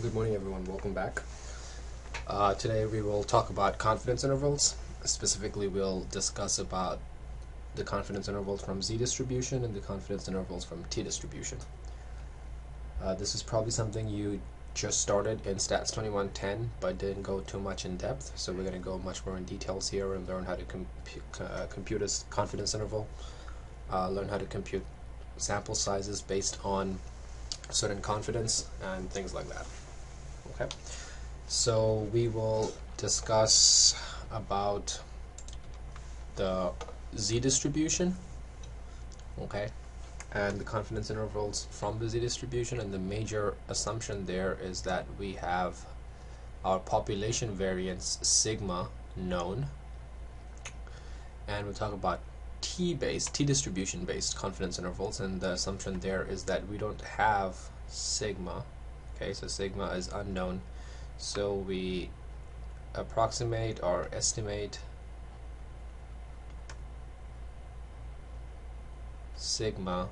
Good morning, everyone. Welcome back. Today we will talk about confidence intervals. Specifically, we'll discuss about the confidence intervals from Z distribution and the confidence intervals from T distribution. This is probably something you just started in Stats 2110, but didn't go too much in depth. So we're going to go much more in details here and learn how to compute a confidence interval, learn how to compute sample sizes based on certain confidence and things like that. Okay, so we will discuss about the Z distribution, okay, and the confidence intervals from the Z distribution, and the major assumption there is that we have our population variance sigma known, and we'll talk about T distribution based confidence intervals, and the assumption there is that we don't have sigma. Okay, so sigma is unknown, so we approximate or estimate sigma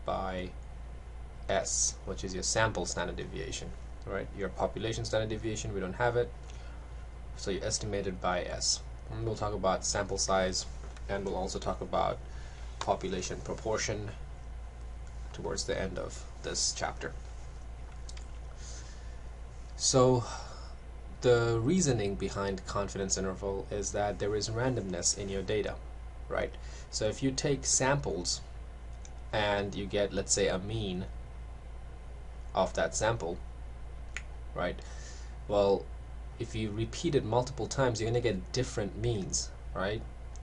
by S, which is your sample standard deviation, right? Your population standard deviation, we don't have it, so you estimate it by S. And we'll talk about sample size, and we'll also talk about population proportion towards the end of this chapter. So the reasoning behind confidence interval is that there is randomness in your data, right? So if you take samples and you get, let's say, a mean of that sample, right? Well, if you repeat it multiple times, you're going to get different means, right?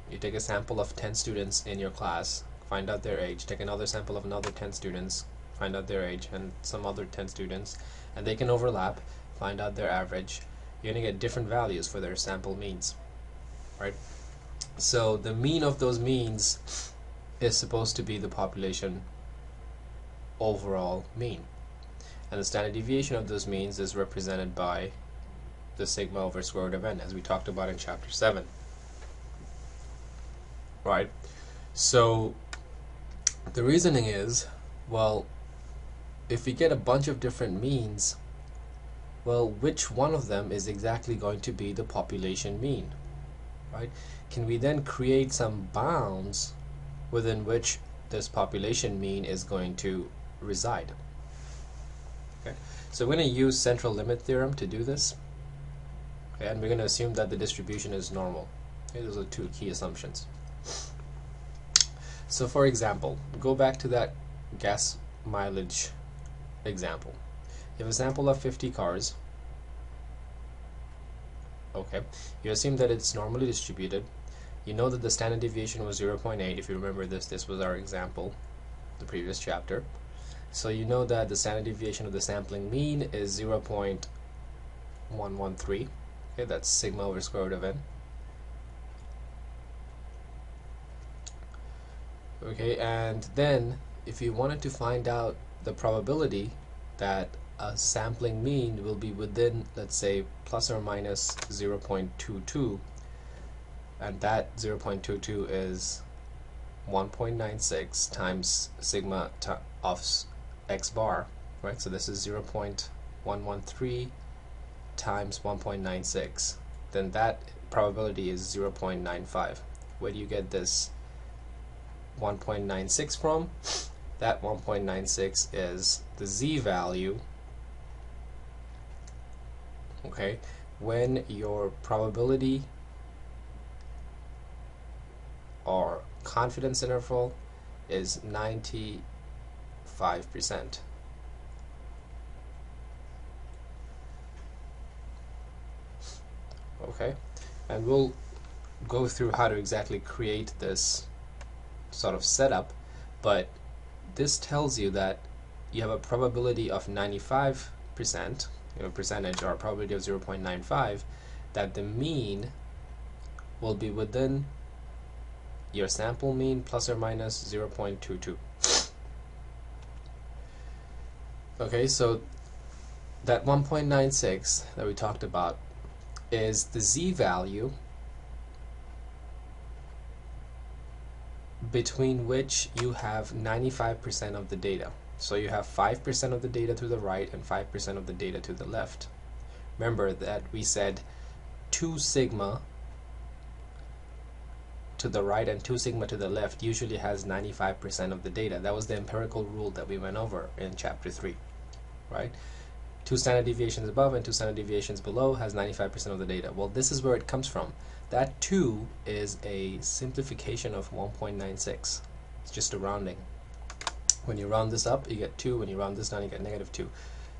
You take a sample of 10 students in your class, find out their age, take another sample of another 10 students, find out their age, and some other 10 students, and they can overlap, find out their average. You're going to get different values for their sample means, right? So the mean of those means is supposed to be the population overall mean, and the standard deviation of those means is represented by the sigma over square root of n, as we talked about in chapter 7, right? So the reasoning is, well, if we get a bunch of different means, well, which one of them is exactly going to be the population mean, right? Can we then create some bounds within which this population mean is going to reside? Okay, so we're going to use central limit theorem to do this, okay, and we're going to assume that the distribution is normal. Okay, those are two key assumptions. So for example, go back to that gas mileage example. You have a sample of 50 cars. Okay, you assume that it's normally distributed. You know that the standard deviation was 0.8. If you remember this was our example, the previous chapter. So you know that the standard deviation of the sampling mean is 0.113. Okay, that's sigma over square root of n. Okay, and then if you wanted to find out the probability that a sampling mean will be within, let's say, plus or minus 0.22, and that 0.22 is 1.96 times sigma of x bar, right? So this is 0.113 times 1.96, then that probability is 0.95. Where do you get this 1.96 from? That 1.96 is the Z value, okay, when your probability or confidence interval is 95%. Okay, and we'll go through how to exactly create this sort of setup, but this tells you that you have a probability of 95%, you have a percentage or a probability of 0.95, that the mean will be within your sample mean plus or minus 0.22. Okay, so that 1.96 that we talked about is the Z value between which you have 95% of the data. So you have 5% of the data to the right and 5% of the data to the left. Remember that we said 2 sigma to the right and 2 sigma to the left usually has 95% of the data. That was the empirical rule that we went over in chapter 3, right? 2 standard deviations above and 2 standard deviations below has 95% of the data. Well, this is where it comes from. That 2 is a simplification of 1.96. It's just a rounding. When you round this up, you get 2. When you round this down, you get negative 2.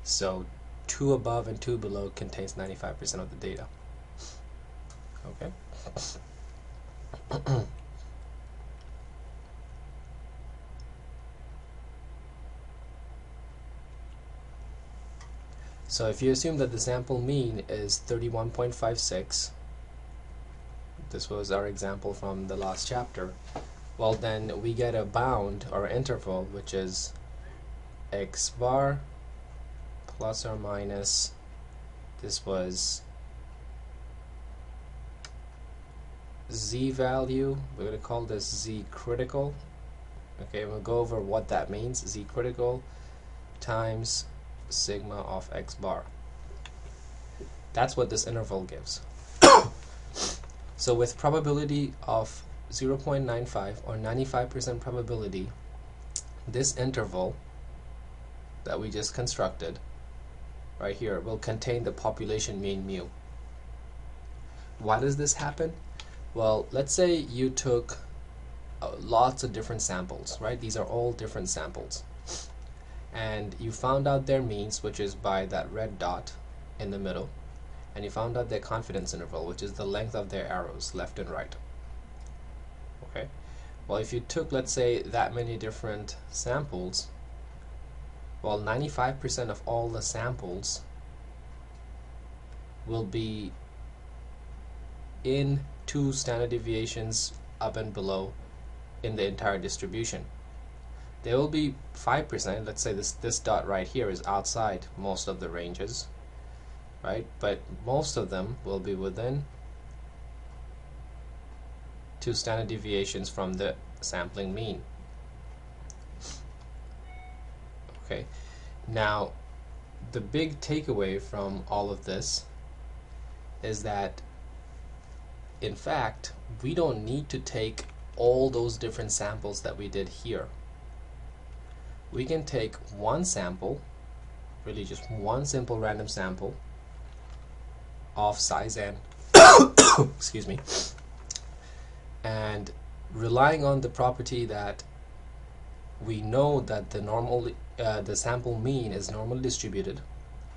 So 2 above and 2 below contains 95% of the data. Okay? So if you assume that the sample mean is 31.56, this was our example from the last chapter, well then we get a bound or interval which is x bar plus or minus, this was z value, we're going to call this z critical. Okay, we'll go over what that means. Z critical times sigma of x bar. That's what this interval gives. So with probability of 0.95 or 95% probability, this interval that we just constructed right here will contain the population mean mu. Why does this happen? Well, let's say you took lots of different samples, right? These are all different samples. And you found out their means, which is by that red dot in the middle. And you found out their confidence interval, which is the length of their arrows, left and right. Okay? Well, if you took, let's say, that many different samples, well, 95% of all the samples will be in 2 standard deviations up and below in the entire distribution. There will be 5%, let's say this dot right here is outside most of the ranges, right? But most of them will be within 2 standard deviations from the sampling mean. Okay, now the big takeaway from all of this is that in fact we don't need to take all those different samples that we did here. We can take one sample, really just one simple random sample of size n excuse me, and relying on the property that we know that the sample mean is normally distributed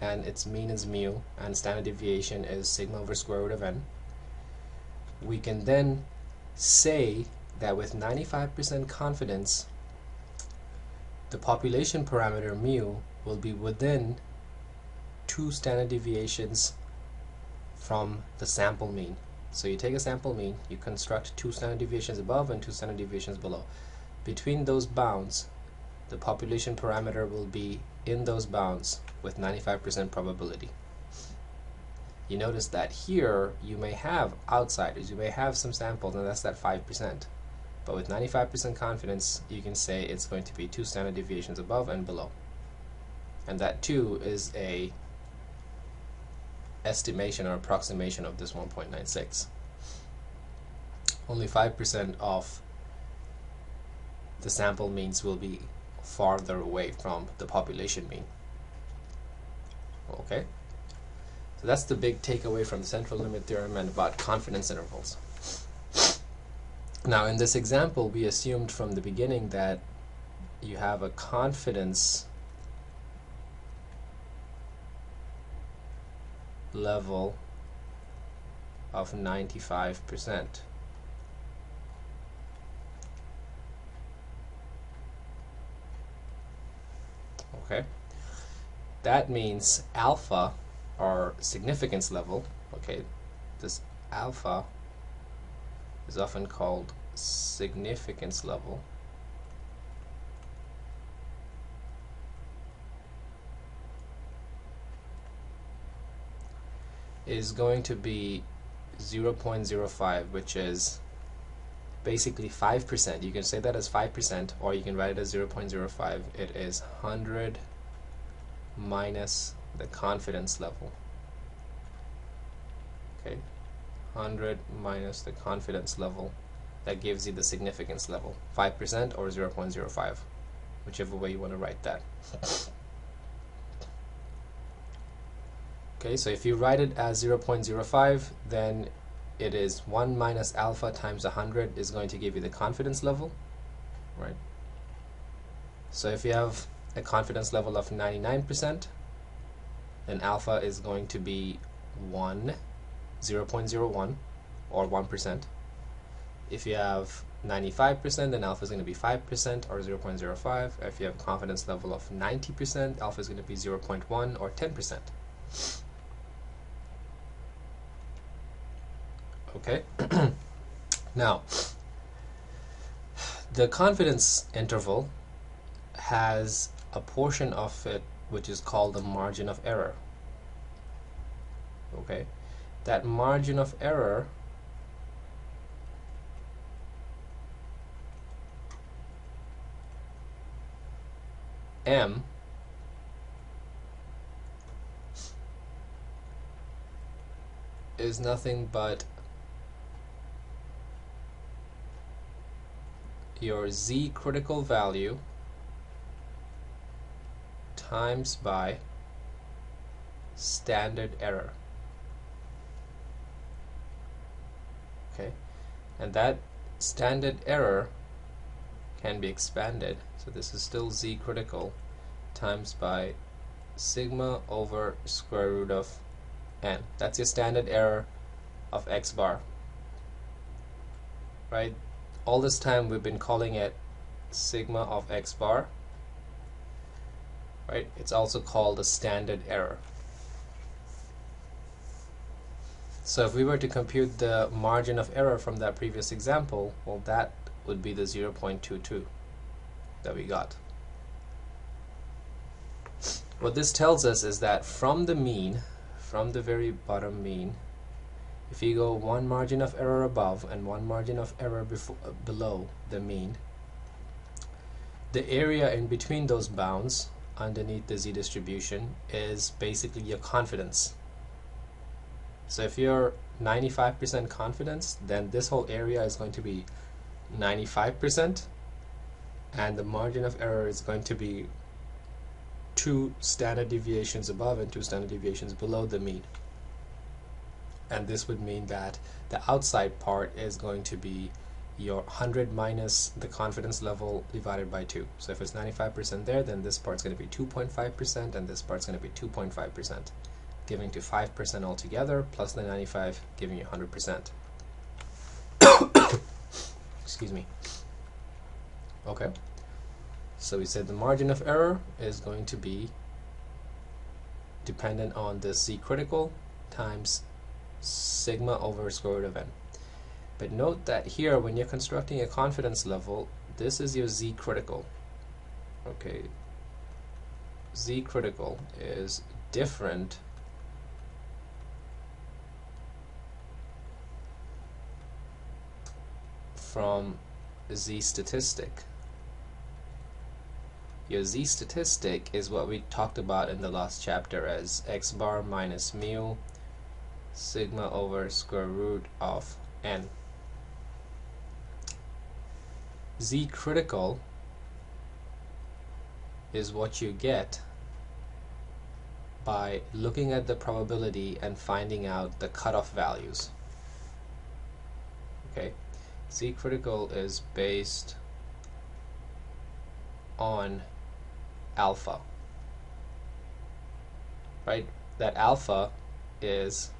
and its mean is mu and standard deviation is sigma over square root of n, we can then say that with 95% confidence the population parameter mu will be within 2 standard deviations from the sample mean. So you take a sample mean, you construct 2 standard deviations above and 2 standard deviations below. Between those bounds, the population parameter will be in those bounds with 95% probability. You notice that here you may have outsiders, you may have some samples, and that's that 5%. But with 95% confidence, you can say it's going to be 2 standard deviations above and below. And that 2 is a estimation or approximation of this 1.96. Only 5% of the sample means will be farther away from the population mean. Okay? So that's the big takeaway from the central limit theorem and about confidence intervals. Now in this example, we assumed from the beginning that you have a confidence level of 95%. Okay? That means alpha, or significance level, okay, this alpha is often called significance level, is going to be 0.05, which is basically 5%. You can say that as 5%, or you can write it as 0.05. It is 100 minus the confidence level. Okay, 100 minus the confidence level. That gives you the significance level, 5% or 0.05, whichever way you want to write that. Okay, so if you write it as 0.05, then it is 1 minus alpha times 100 is going to give you the confidence level, right? So if you have a confidence level of 99%, then alpha is going to be 0.01 or 1%. If you have 95%, then alpha is going to be 5% or 0.05. If you have a confidence level of 90%, alpha is going to be 0.1 or 10%. Okay. Now, the confidence interval has a portion of it which is called the margin of error. Okay, that margin of error M is nothing but your Z critical value times by standard error. Okay, and that standard error can be expanded, so this is still Z critical times by sigma over square root of n. That's your standard error of x bar, right? All this time we've been calling it sigma of x bar, right? It's also called the standard error. So if we were to compute the margin of error from that previous example, well, that would be the 0.22 that we got. What this tells us is that from the mean, from the very bottom mean, if you go one margin of error above and one margin of error below the mean, the area in between those bounds underneath the Z distribution is basically your confidence. So if you're 95% confidence, then this whole area is going to be 95%, and the margin of error is going to be 2 standard deviations above and 2 standard deviations below the mean. And this would mean that the outside part is going to be your 100 minus the confidence level divided by 2. So if it's 95% there, then this part's going to be 2.5%, and this part's going to be 2.5%, giving to 5% altogether, plus the 95, giving you 100%. Excuse me. Okay. So we said the margin of error is going to be dependent on the Z critical times sigma over square root of n. But note that here, when you're constructing a confidence level, this is your Z critical. Okay, Z critical is different from Z statistic. Your Z statistic is what we talked about in the last chapter as x bar minus mu sigma over square root of n. Z critical is what you get by looking at the probability and finding out the cutoff values. Okay, Z critical is based on alpha, right? That alpha is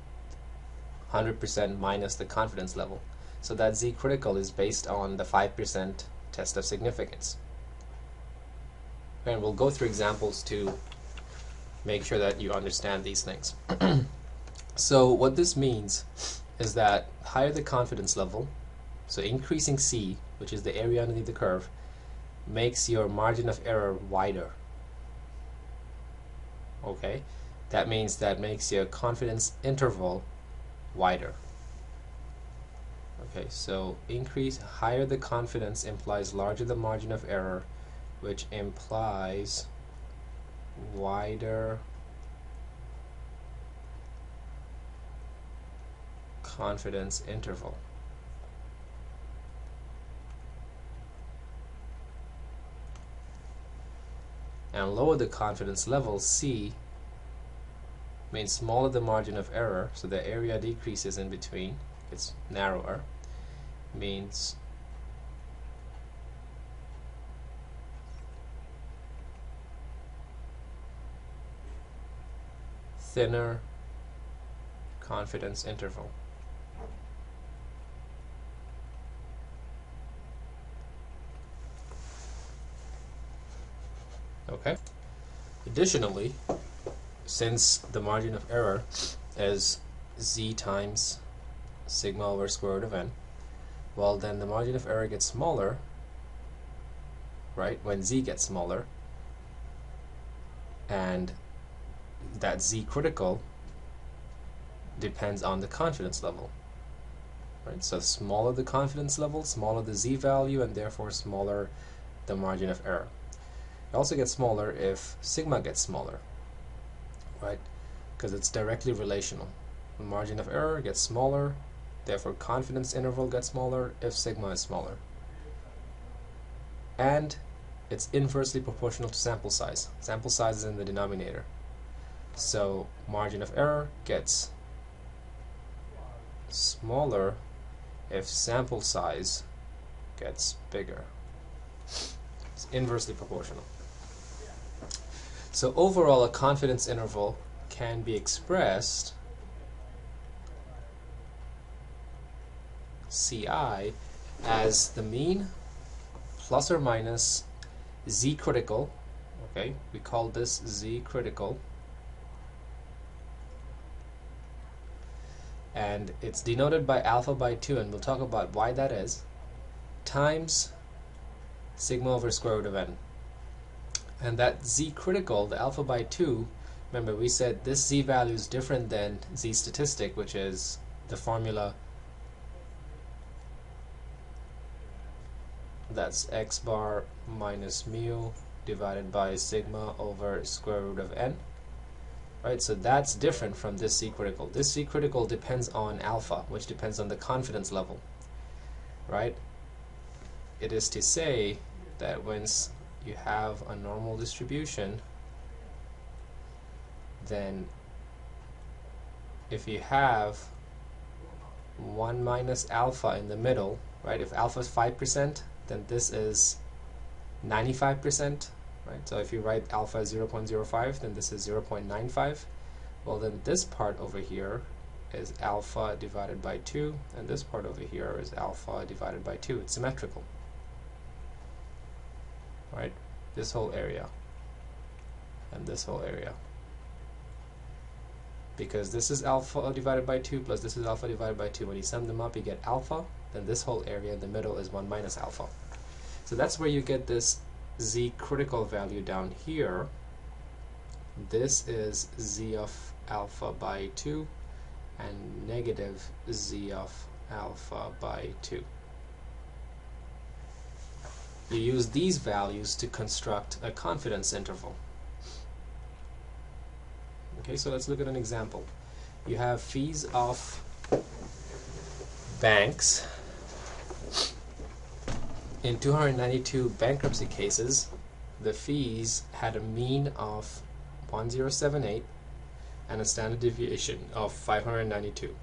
100% minus the confidence level. So that Z critical is based on the 5% test of significance. And we'll go through examples to make sure that you understand these things. So what this means is that higher the confidence level, so increasing C, which is the area underneath the curve, makes your margin of error wider. Okay, that means that makes your confidence interval wider. Okay, so higher the confidence implies larger the margin of error, which implies wider confidence interval. And lower the confidence level, C, means smaller the margin of error, so the area decreases in between, it's narrower, means thinner confidence interval. Okay. Additionally, since the margin of error is z times sigma over square root of n, well then the margin of error gets smaller, right, when z gets smaller, and that z critical depends on the confidence level, right? So smaller the confidence level, smaller the z value, and therefore smaller the margin of error. It also gets smaller if sigma gets smaller, right? Because it's directly relational. The margin of error gets smaller, therefore confidence interval gets smaller if sigma is smaller. And it's inversely proportional to sample size. Sample size is in the denominator. So margin of error gets smaller if sample size gets bigger. It's inversely proportional. So overall, a confidence interval can be expressed CI as the mean plus or minus z critical. Okay, we call this z critical, and it's denoted by alpha by 2, and we'll talk about why that is, times sigma over square root of n. And that z critical, the alpha by 2, remember we said this z value is different than z statistic, which is the formula that's x bar minus mu divided by sigma over square root of n. Right, so that's different from this z critical. This z critical depends on alpha, which depends on the confidence level. Right? It is to say that once you have a normal distribution, then if you have 1 minus alpha in the middle, right, if alpha is 5%, then this is 95%, right? So if you write alpha as 0.05, then this is 0.95. Well, then this part over here is alpha divided by 2, and this part over here is alpha divided by 2. It's symmetrical. Right? This whole area and this whole area. Because this is alpha divided by 2 plus this is alpha divided by 2. When you sum them up, you get alpha, then this whole area in the middle is 1 minus alpha. So that's where you get this z critical value down here. This is z of alpha by 2 and negative z of alpha by 2. You use these values to construct a confidence interval. Okay, so let's look at an example. You have fees of banks. In 292 bankruptcy cases, the fees had a mean of 1078 and a standard deviation of 592.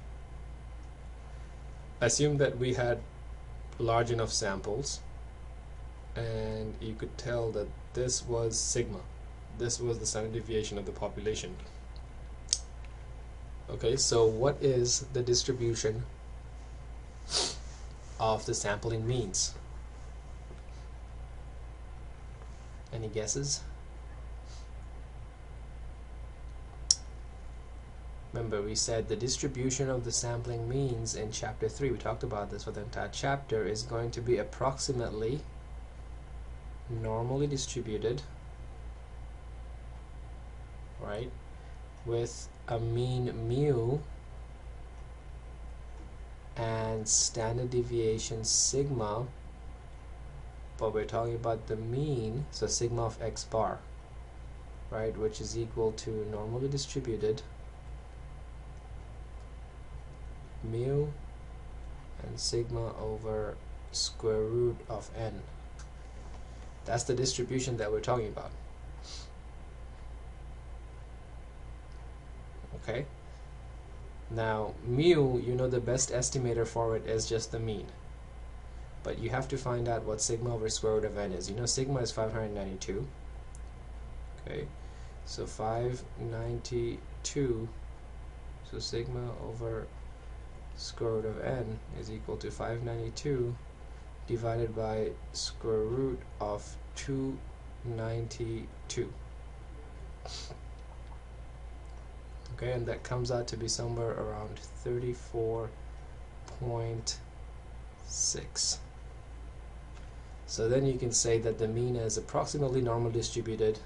Assume that we had large enough samples, and you could tell that this was sigma. This was the standard deviation of the population. Okay, so what is the distribution of the sampling means? Any guesses? Remember, we said the distribution of the sampling means in chapter 3, we talked about this for the entire chapter, is going to be approximately normally distributed, right, with a mean mu and standard deviation sigma, but we're talking about the mean, so sigma of x bar, right, which is equal to normally distributed mu and sigma over square root of n. That's the distribution that we're talking about. Okay, now mu, you know the best estimator for it is just the mean, but you have to find out what sigma over square root of n is. You know sigma is 592. Okay, so 592, so sigma over square root of n is equal to 592 divided by square root of 292. Okay, and that comes out to be somewhere around 34.6. So then you can say that the mean is approximately normal distributed,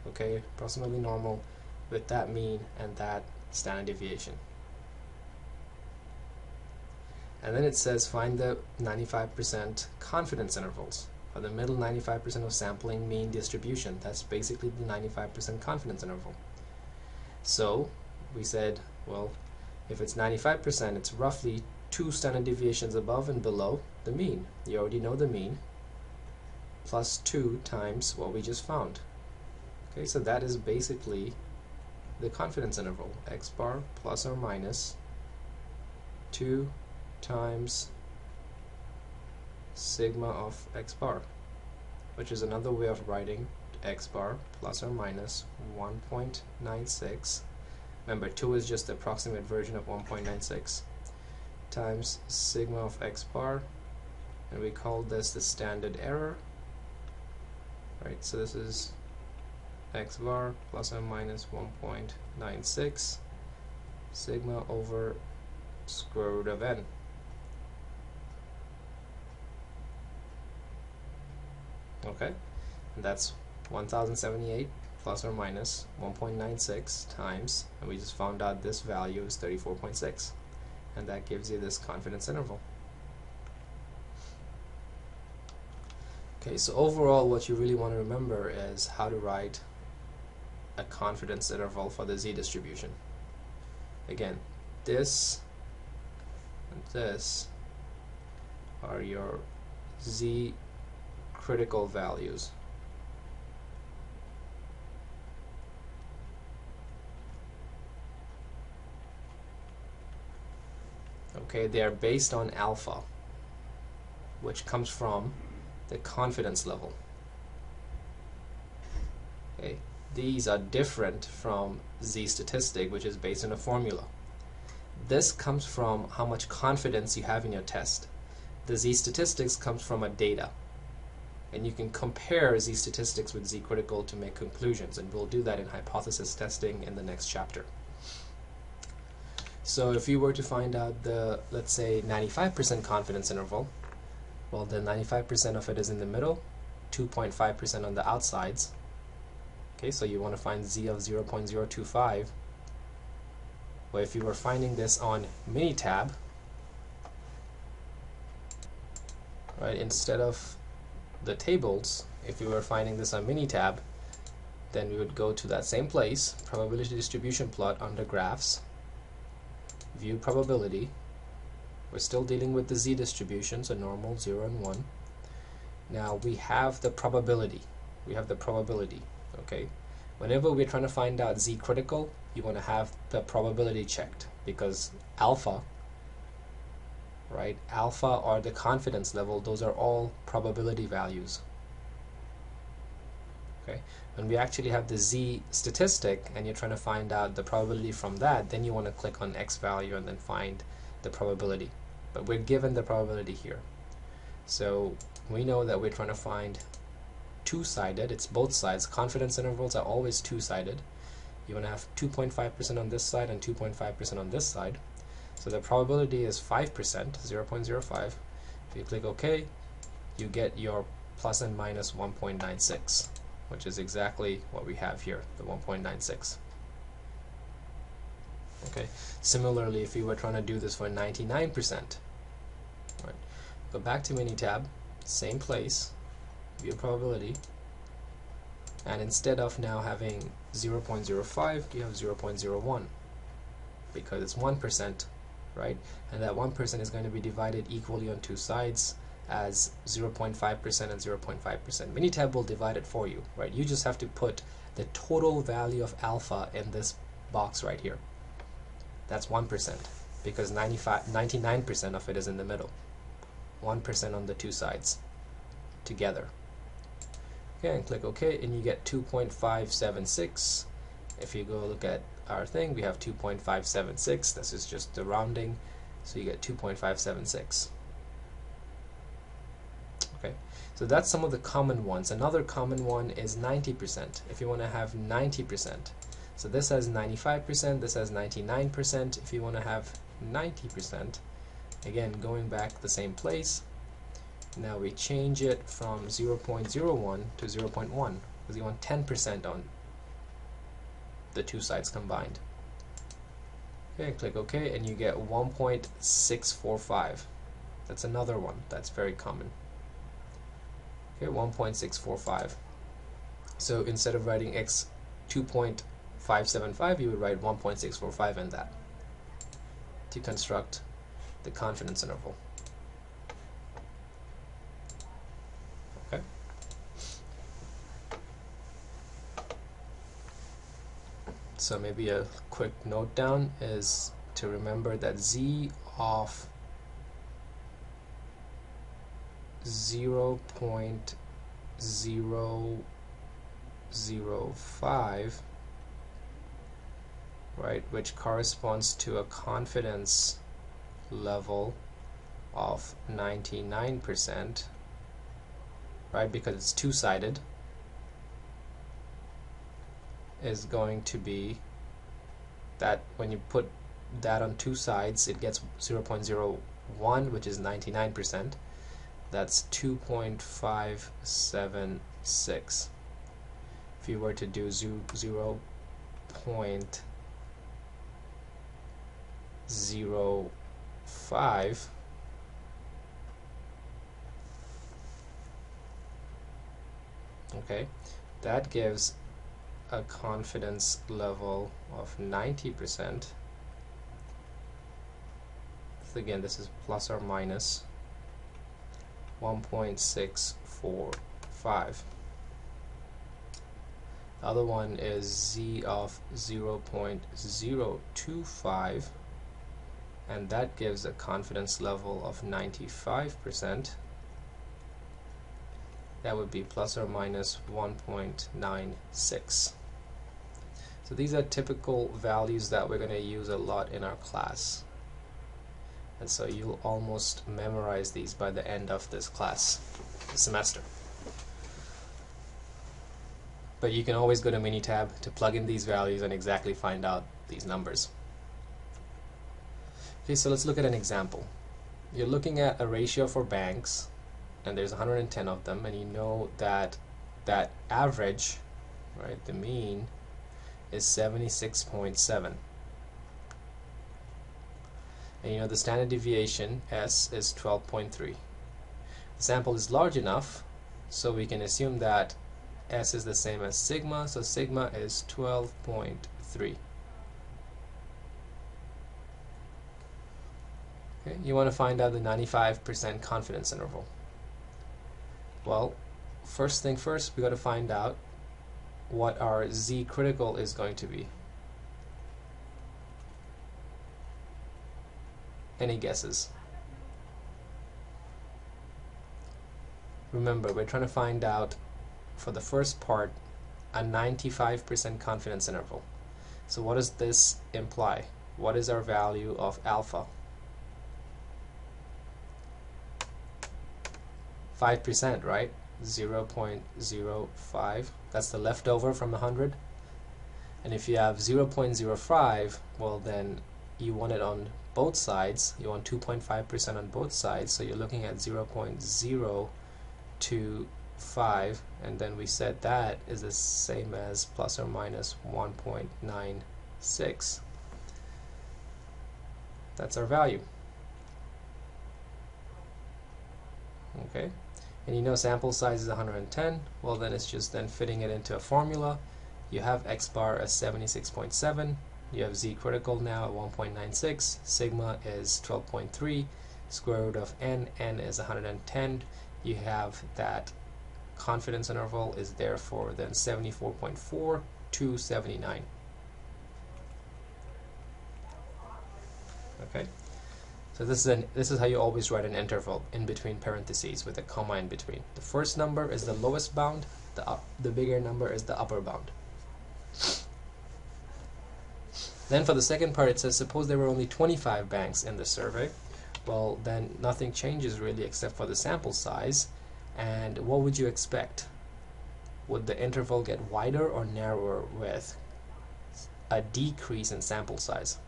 okay, approximately normal with that mean and that standard deviation. And then it says find the 95% confidence intervals, or the middle 95% of sampling mean distribution. That's basically the 95% confidence interval. So we said, well, if it's 95%, it's roughly 2 standard deviations above and below the mean. You already know the mean, plus 2 times what we just found. Okay, so that is basically the confidence interval, x bar plus or minus 2 times sigma of x bar, which is another way of writing x bar plus or minus 1.96. Remember, 2 is just the approximate version of 1.96 times sigma of x bar, and we call this the standard error. Right, so this is x bar plus or minus 1.96 sigma over square root of n. Okay, and that's 1078 plus or minus 1.96 times, and we just found out this value is 34.6, and that gives you this confidence interval. Okay, so overall what you really want to remember is how to write a confidence interval for the z distribution. Again, this and this are your z critical values. Okay, they are based on alpha, which comes from the confidence level. Okay, these are different from z statistic, which is based on a formula. This comes from how much confidence you have in your test. The z statistics comes from a data, and you can compare z statistics with z critical to make conclusions, and we'll do that in hypothesis testing in the next chapter. So if you were to find out the, let's say, 95% confidence interval, well, then 95% of it is in the middle, 2.5% on the outsides. Okay, so you want to find z of 0.025. Well, if you were finding this on Minitab, right, instead of the tables, if you were finding this on Minitab, then we would go to that same place, probability distribution plot under graphs, view probability. We're still dealing with the z distribution, so normal, 0 and 1. Now we have the probability. Okay, whenever we're trying to find out z critical, you want to have the probability checked, because alpha, right, alpha or the confidence level, those are all probability values. Okay, when we actually have the z statistic and you're trying to find out the probability from that, then you want to click on x value and then find the probability. But we're given the probability here, so we know that we're trying to find two-sided. It's both sides. Confidence intervals are always two-sided. You want to have 2.5% on this side and 2.5% on this side. So the probability is 5%, 0.05. If you click OK, you get your plus and minus 1.96, which is exactly what we have here, the 1.96. Okay. Similarly, if you were trying to do this for 99%, right? Go back to Minitab, same place, view probability, and instead of now having 0.05, you have 0.01 because it's 1%, right? And that 1% is going to be divided equally on two sides as 0.5% and 0.5%. Minitab will divide it for you, right? You just have to put the total value of alpha in this box right here. That's 1% because 99% of it is in the middle. 1% on the two sides together. Okay, and click OK, and you get 2.576. If you go look at our thing, we have 2.576. This is just the rounding, so you get 2.576. Okay, so that's some of the common ones. Another common one is 90%. If you want to have 90%, so this has 95%, this has 99%. If you want to have 90%, again, going back the same place, now we change it from 0.01 to 0.1 because you want 10% on the two sides combined. Okay, click OK, and you get 1.645. That's another one that's very common. Okay, 1.645. So instead of writing x 2.575, you would write 1.645 in that to construct the confidence interval. Okay. So maybe a quick note down is to remember that z of 0.005, right, which corresponds to a confidence level of 99%, right, because it's two-sided, is going to be that when you put that on two sides, it gets 0.01, which is 99%. That's 2.576. If you were to do 0.05, okay, that gives a confidence level of 90%. So again, this is plus or minus 1.645. The other one is z of 0.025, and that gives a confidence level of 95%. That would be plus or minus 1.96. So these are typical values that we're going to use a lot in our class. And so you'll almost memorize these by the end of this class, this semester. But you can always go to Minitab to plug in these values and exactly find out these numbers. Okay, so let's look at an example. You're looking at a ratio for banks, and there's 110 of them, and you know that that average, right, the mean, is 76.7. And you know the standard deviation, S, is 12.3. The sample is large enough, so we can assume that S is the same as sigma, so sigma is 12.3. Okay, you want to find out the 95% confidence interval. Well, first thing first, we got to find out what our Z critical is going to be. Any guesses? Remember, we're trying to find out, for the first part, a 95% confidence interval. So what does this imply? What is our value of alpha? 5%, right? 0.05. That's the leftover from 100. And if you have 0.05, well then you want it on both sides. You want 2.5% on both sides, so you're looking at 0.025, and then we said that is the same as plus or minus 1.96. That's our value. Okay, and you know sample size is 110. Well, then it's just then fitting it into a formula. You have x bar as 76.7. You have z critical now at 1.96. Sigma is 12.3. Square root of n is 110. You have that confidence interval is therefore then 74.4 to 79. Okay, so this is how you always write an interval in between parentheses with a comma in between. The first number is the lowest bound. The bigger number is the upper bound. Then for the second part, it says suppose there were only 25 banks in the survey. Well, then nothing changes really except for the sample size. And what would you expect? Would the interval get wider or narrower with a decrease in sample size?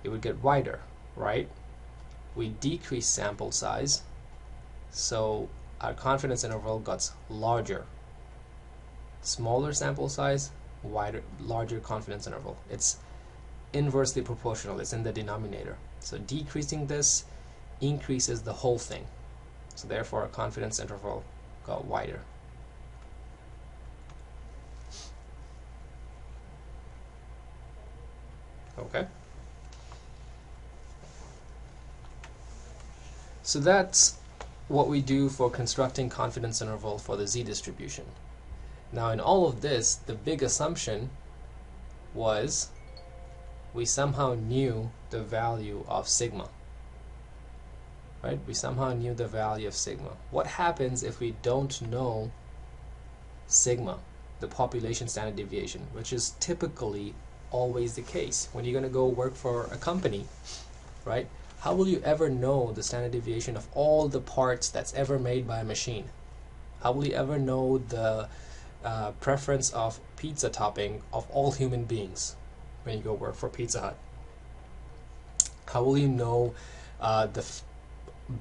It would get wider, right? We decrease sample size, so our confidence interval gets larger. Smaller sample size, larger confidence interval. It's inversely proportional. It's in the denominator. So decreasing this increases the whole thing. So therefore our confidence interval got wider. Okay. So that's what we do for constructing confidence interval for the z-distribution. Now in all of this, the big assumption was we somehow knew the value of sigma. Right? We somehow knew the value of sigma. What happens if we don't know sigma, the population standard deviation, which is typically always the case when you're going to go work for a company, right? How will you ever know the standard deviation of all the parts that's ever made by a machine? How will you ever know the preference of pizza topping of all human beings when you go work for Pizza Hut? How will you know the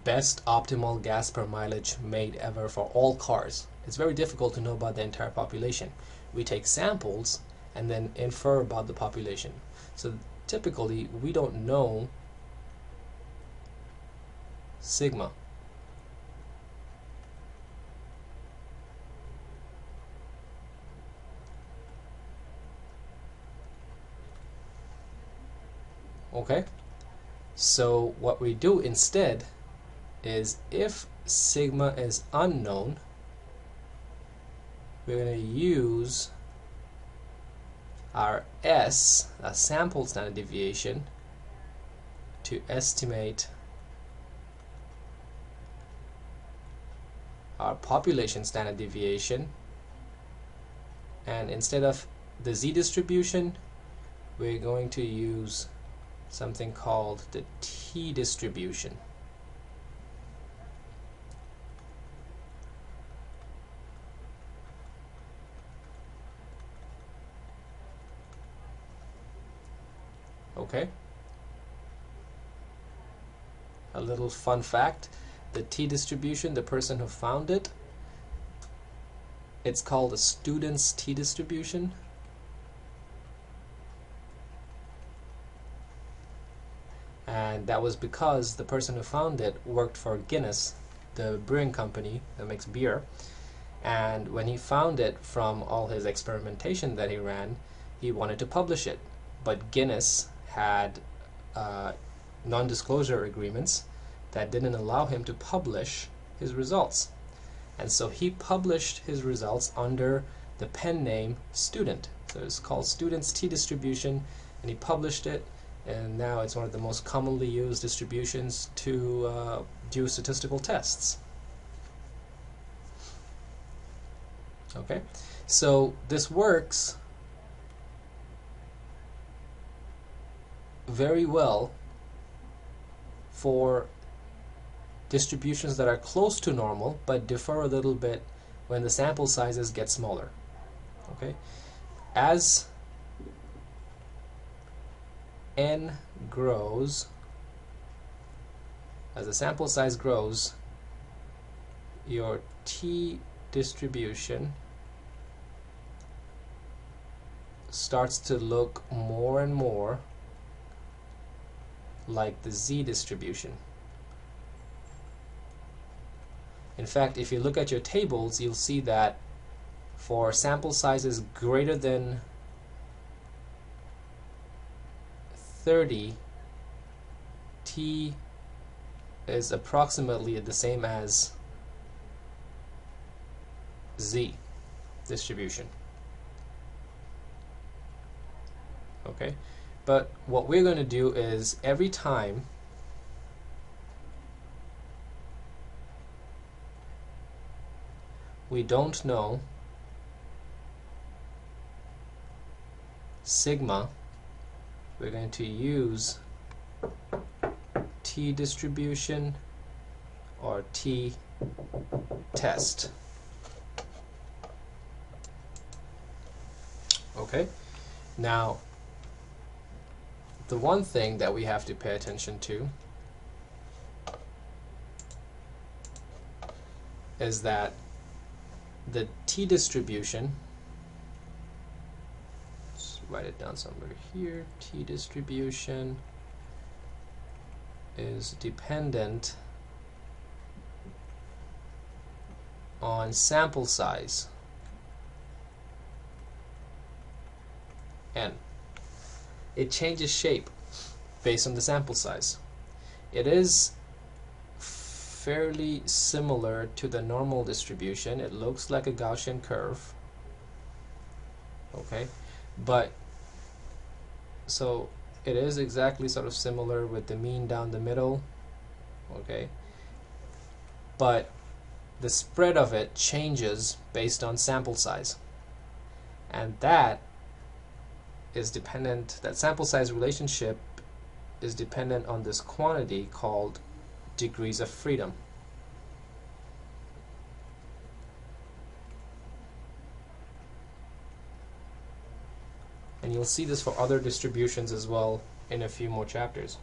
best optimal gas per mileage made ever for all cars? It's very difficult to know about the entire population. We take samples and then infer about the population. So typically we don't know sigma. Okay, so what we do instead is if sigma is unknown, we're going to use our S, a sample standard deviation, to estimate our population standard deviation, and instead of the z-distribution we're going to use something called the t-distribution. Okay, a little fun fact, the t-distribution, the person who found it, it's called a student's t-distribution. And that was because the person who found it worked for Guinness, the brewing company that makes beer. And when he found it from all his experimentation that he ran, he wanted to publish it. But Guinness had non-disclosure agreements that didn't allow him to publish his results. And so he published his results under the pen name Student. So it's called Student's t-distribution, and he published it. And now it's one of the most commonly used distributions to do statistical tests. Okay, so this works very well for distributions that are close to normal but differ a little bit when the sample sizes get smaller. Okay, as n grows, as the sample size grows, your t distribution starts to look more and more like the z-distribution. In fact, if you look at your tables, you'll see that for sample sizes greater than 30, t is approximately the same as z distribution. Okay, but what we're going to do is every time we don't know sigma, we're going to use t-distribution or t-test. Okay, now the one thing that we have to pay attention to is that the t-distribution, let's write it down somewhere here, t-distribution is dependent on sample size n. It changes shape based on the sample size. It is fairly similar to the normal distribution. It looks like a Gaussian curve. Okay, but so it is exactly sort of similar with the mean down the middle. Okay, but the spread of it changes based on sample size, and that is dependent, that sample size relationship is dependent on this quantity called degrees of freedom. And you'll see this for other distributions as well in a few more chapters.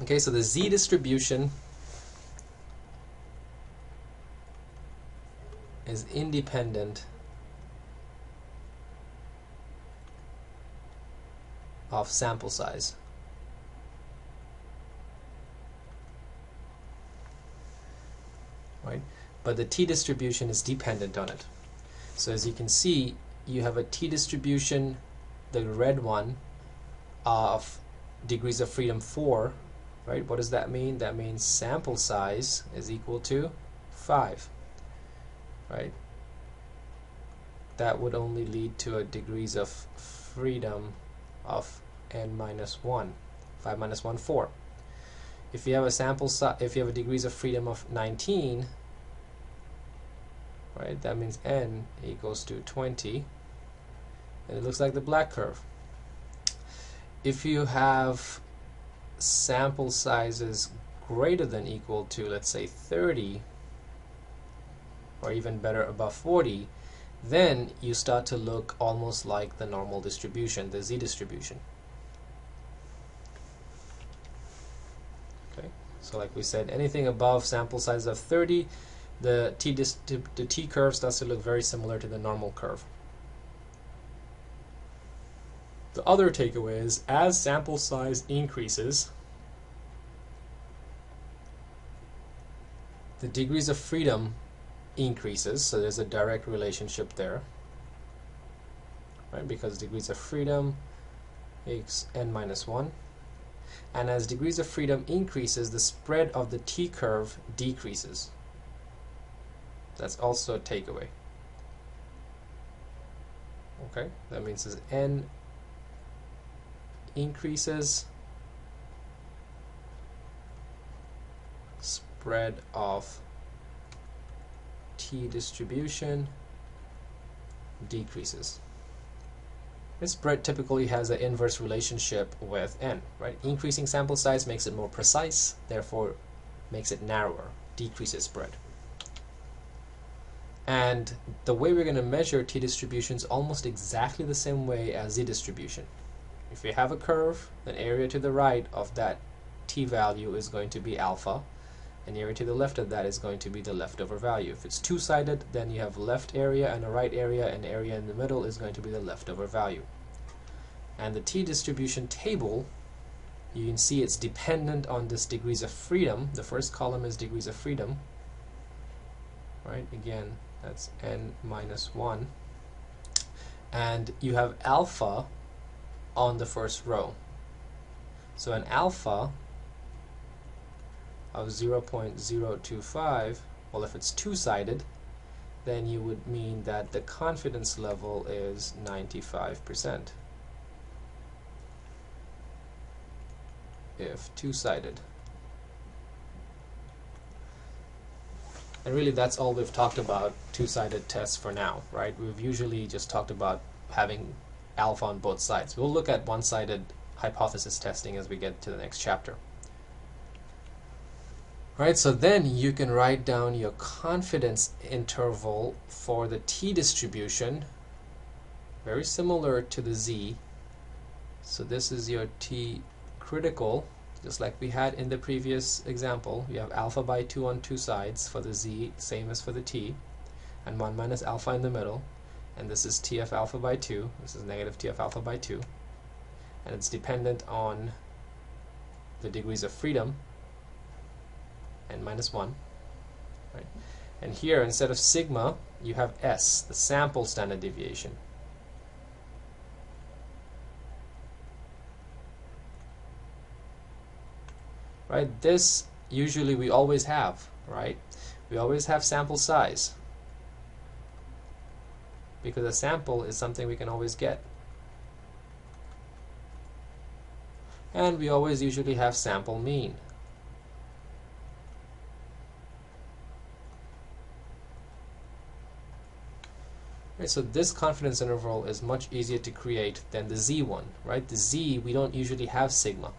Okay, so the z-distribution is independent of sample size. Right? But the t-distribution is dependent on it. So as you can see, you have a t-distribution, the red one, of degrees of freedom 4. Right? What does that mean? That means sample size is equal to 5. Right? That would only lead to a degrees of freedom of n minus 1. 5 minus 1, 4. If you have a sample size, if you have a degrees of freedom of 19, right, that means n equals to 20, and it looks like the black curve. If you have sample sizes greater than equal to, let's say, 30, or even better, above 40, then you start to look almost like the normal distribution, the z-distribution. Okay, so like we said, anything above sample size of 30, the t curve starts to look very similar to the normal curve. The other takeaway is, as sample size increases, the degrees of freedom increases, so there's a direct relationship there, right? Because degrees of freedom is n minus 1, and as degrees of freedom increases, the spread of the t curve decreases. That's also a takeaway. Okay, that means as n increases, spread of t-distribution decreases. This spread typically has an inverse relationship with n, right? Increasing sample size makes it more precise, therefore makes it narrower, decreases spread. And the way we're going to measure t-distribution is almost exactly the same way as z-distribution. If we have a curve, then area to the right of that t value is going to be alpha, and the area to the left of that is going to be the leftover value. If it's two-sided, then you have left area and a right area, and area in the middle is going to be the leftover value. And the t-distribution table, you can see it's dependent on this degrees of freedom. The first column is degrees of freedom, right? Again, that's n minus 1. And you have alpha on the first row. So an alpha of 0.025, well, if it's two-sided, then you would mean that the confidence level is 95%. If two-sided. And really that's all we've talked about two-sided tests for now, right? We've usually just talked about having alpha on both sides. We'll look at one-sided hypothesis testing as we get to the next chapter. Right, so then you can write down your confidence interval for the t-distribution, very similar to the z. So this is your t critical, just like we had in the previous example. You have alpha by 2 on two sides for the z, same as for the t, and 1 minus alpha in the middle. And this is t of alpha by 2. This is negative t of alpha by 2. And it's dependent on the degrees of freedom, n minus 1. Right? And here, instead of sigma, you have s, the sample standard deviation. Right? This usually we always have, right? We always have sample size, because a sample is something we can always get. And we always usually have sample mean. Right, so this confidence interval is much easier to create than the z one, right? The z, we don't usually have sigma.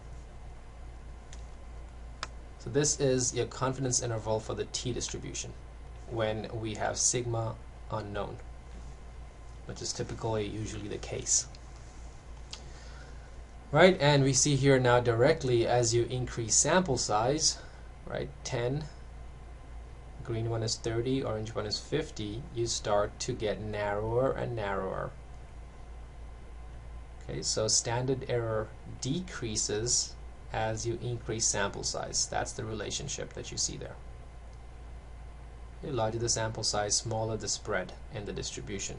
So this is your confidence interval for the t-distribution when we have sigma unknown, which is typically usually the case. Right, and we see here now directly as you increase sample size, right, 10, green one is 30, orange one is 50, you start to get narrower and narrower. Okay, so standard error decreases as you increase sample size. That's the relationship that you see there. The larger the sample size, smaller the spread in the distribution.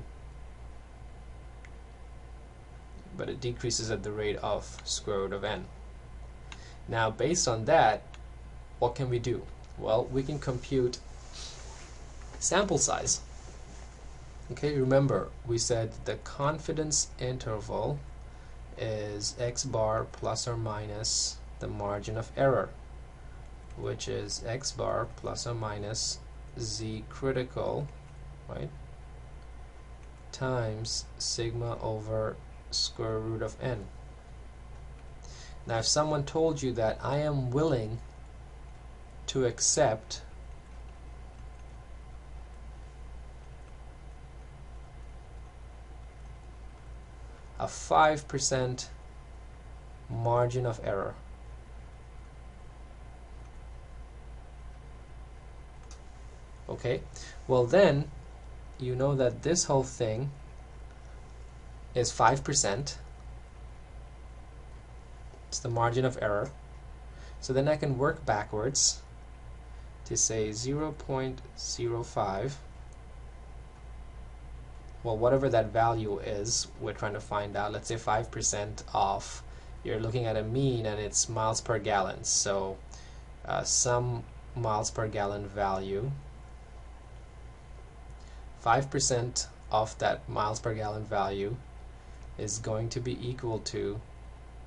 But it decreases at the rate of square root of n. Now, based on that, what can we do? Well, we can compute sample size. Okay, remember, we said the confidence interval is x bar plus or minus the margin of error, which is x bar plus or minus z critical, right, times sigma over square root of n. Now, if someone told you that I am willing to accept a 5% margin of error, okay, well then you know that this whole thing is 5%. It's the margin of error. So then I can work backwards to say 0.05. Well, whatever that value is, we're trying to find out. Let's say 5% off. You're looking at a mean and it's miles per gallon. So some miles per gallon value. 5% of that miles per gallon value is going to be equal to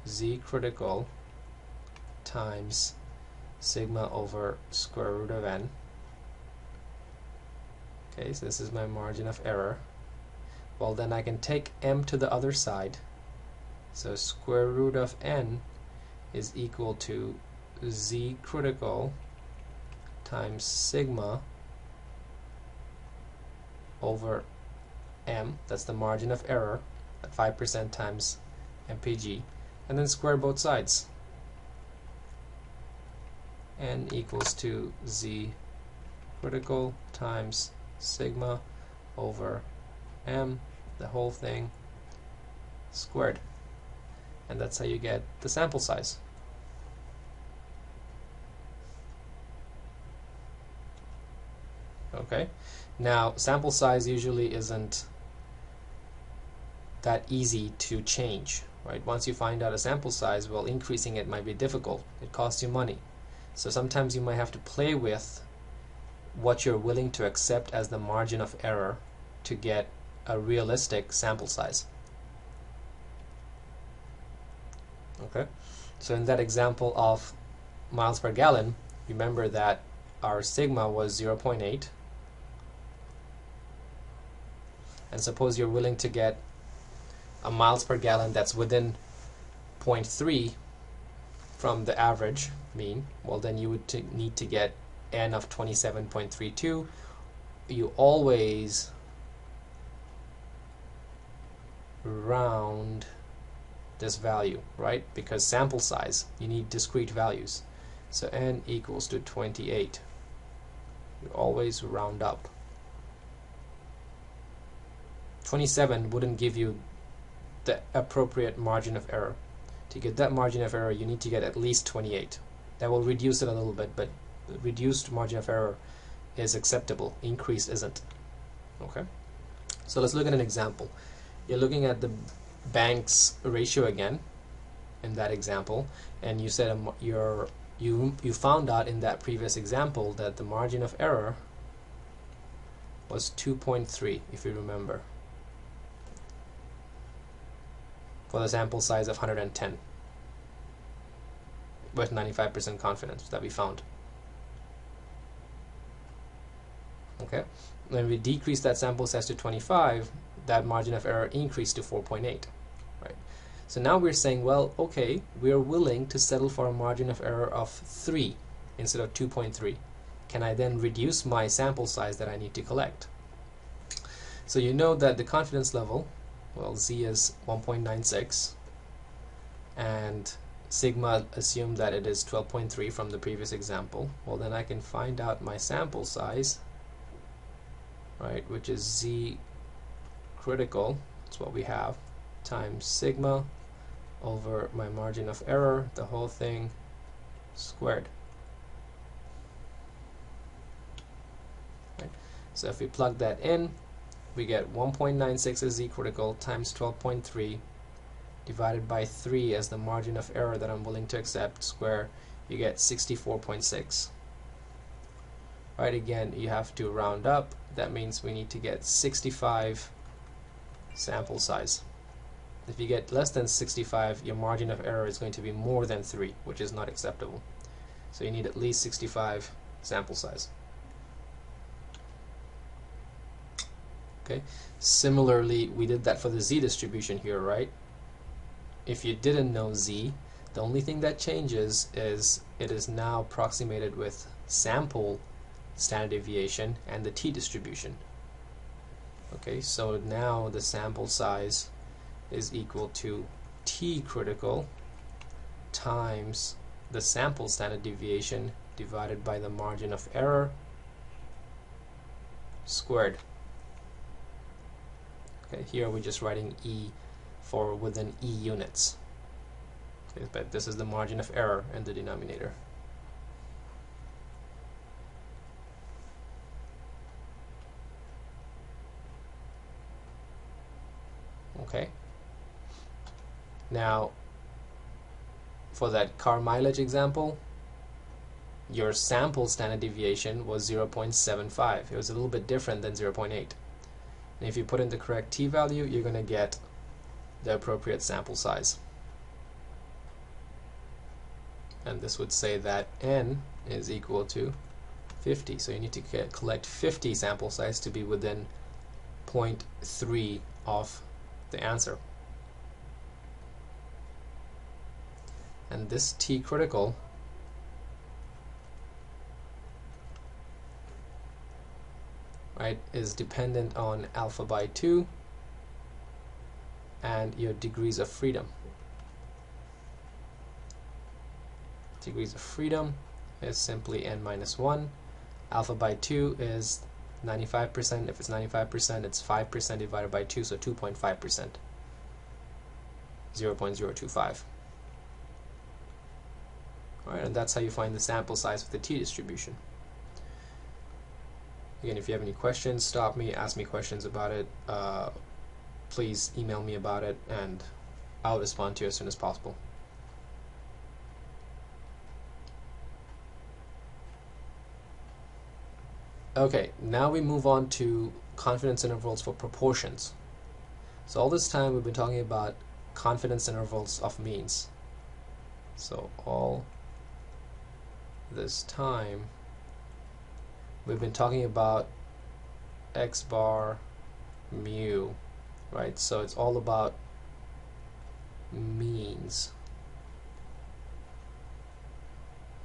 z critical times sigma over square root of n. Okay, so this is my margin of error. Well, then I can take m to the other side. So square root of n is equal to z critical times sigma over m. That's the margin of error at 5% times mpg. And then square both sides. n equals to z critical times sigma over m, the whole thing, squared. And that's how you get the sample size. Okay, now sample size usually isn't that easy to change, right? Once you find out a sample size, well, increasing it might be difficult. It costs you money. So sometimes you might have to play with what you're willing to accept as the margin of error to get a realistic sample size. Okay, so in that example of miles per gallon, remember that our sigma was 0.8, and suppose you're willing to get a miles per gallon that's within 0.3 from the average mean. Well, then you would need to get n of 27.32. You always round this value, right? Because sample size, you need discrete values. So n equals to 28. You always round up. 27 wouldn't give you the appropriate margin of error. To get that margin of error, you need to get at least 28. That will reduce it a little bit, but the reduced margin of error is acceptable. Increased isn't. Okay. So let's look at an example. You're looking at the bank's ratio again in that example, and you said you found out in that previous example that the margin of error was 2.3, if you remember, for the sample size of 110 with 95% confidence that we found. Okay, when we decrease that sample size to 25, that margin of error increased to 4.8. Right. So now we're saying, well, okay, we're willing to settle for a margin of error of 3 instead of 2.3. Can I then reduce my sample size that I need to collect? So you know that the confidence level, well, z is 1.96, and sigma assumed that it is 12.3 from the previous example. Well, then I can find out my sample size, right, which is z critical, that's what we have, times sigma over my margin of error, the whole thing squared. Right. So if we plug that in, we get 1.96 as z critical times 12.3 divided by 3 as the margin of error that I'm willing to accept, square, you get 64.6. Right, again, you have to round up. That means we need to get 65 sample size. If you get less than 65, your margin of error is going to be more than 3, which is not acceptable. So you need at least 65 sample size. Okay. Similarly, we did that for the z distribution here, right? If you didn't know z, the only thing that changes is it is now approximated with sample standard deviation and the t distribution. Okay, so now the sample size is equal to t critical times the sample standard deviation divided by the margin of error squared. Okay, here we're just writing e for within e units. Okay, but this is the margin of error in the denominator. Okay. Now, for that car mileage example, your sample standard deviation was 0.75. It was a little bit different than 0.8. And if you put in the correct t value, you're going to get the appropriate sample size. And this would say that n is equal to 50. So you need to collect 50 sample size to be within 0.3 of the answer. And this t critical right is dependent on alpha by 2 and your degrees of freedom. Degrees of freedom, is simply n minus 1. Alpha by 2 is 95%. If it's 95%, it's 5% divided by 2, so 2.5%. 0.025. Alright, and that's how you find the sample size of the t-distribution. Again, if you have any questions, stop me, ask me questions about it. Please email me about it, and I'll respond to you as soon as possible. Okay, now we move on to confidence intervals for proportions. So all this time we've been talking about confidence intervals of means. So all this time we've been talking about x bar mu, right? So it's all about means.